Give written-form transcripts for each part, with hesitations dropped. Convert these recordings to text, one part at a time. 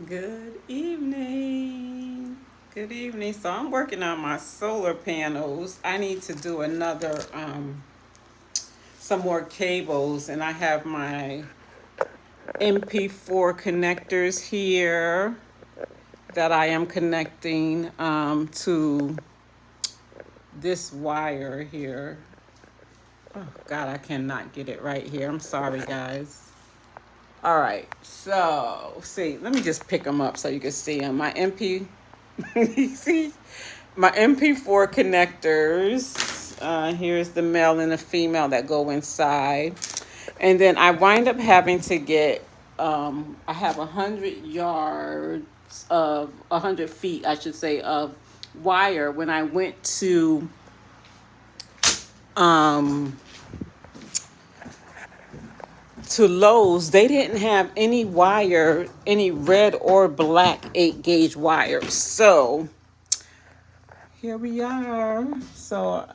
Good evening. Good evening. So I'm working on my solar panels. I need to do another some more cables, and I have my MP4 connectors here that I am connecting to this wire here. Oh God, I cannot get it right here. I'm sorry, guys. All right, so see, let me just pick them up so you can see them. My MP, see, my MP4 connectors. Here's the male and the female that go inside, and then I wind up having to get. I have 100 yards of 100 feet, I should say, of wire when I went um to Lowe's. They didn't have any wire, any red or black 8 gauge wire. So here we are. So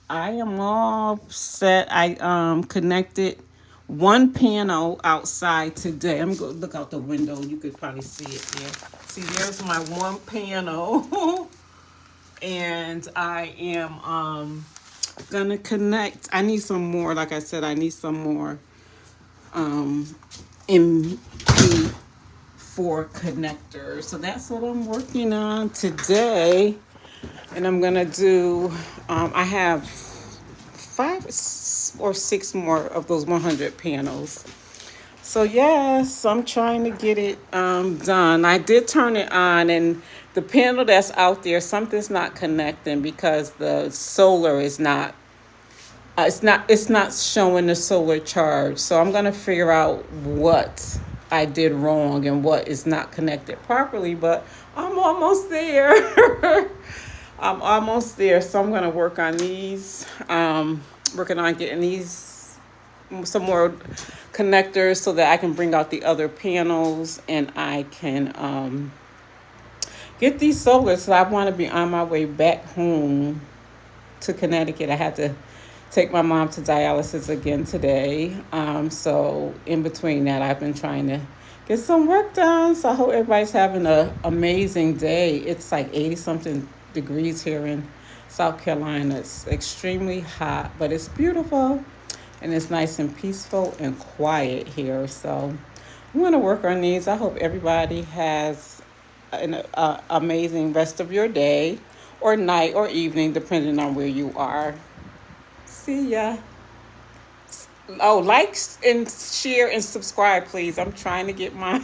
I am all set. I connected one panel outside today. I'm gonna look out the window. You could probably see it there. See, there's my one panel. And I am gonna connect. I need some more, like I said, I need some more MP4 connectors. So that's what I'm working on today. And I'm gonna do, I have 5 or 6 more of those 100 panels. So yes, I'm trying to get it done. I did turn it on, and the panel that's out there, something's not connecting because the solar is not. It's not showing the solar charge. So I'm gonna figure out what I did wrong and what is not connected properly. But I'm almost there. I'm almost there. So I'm gonna work on these. Working on getting these some more connectors so that I can bring out the other panels and I can get these solar. So I want to be on my way back home to Connecticut. I had to take my mom to dialysis again today. So in between that, I've been trying to get some work done. So I hope everybody's having an amazing day. It's like 80 something degrees here in South Carolina. It's extremely hot, but it's beautiful and it's nice and peaceful and quiet here. So I'm going to work on these. I hope everybody has an amazing rest of your day or night or evening, depending on where you are. See ya. Oh, like and share and subscribe, please. I'm trying to get my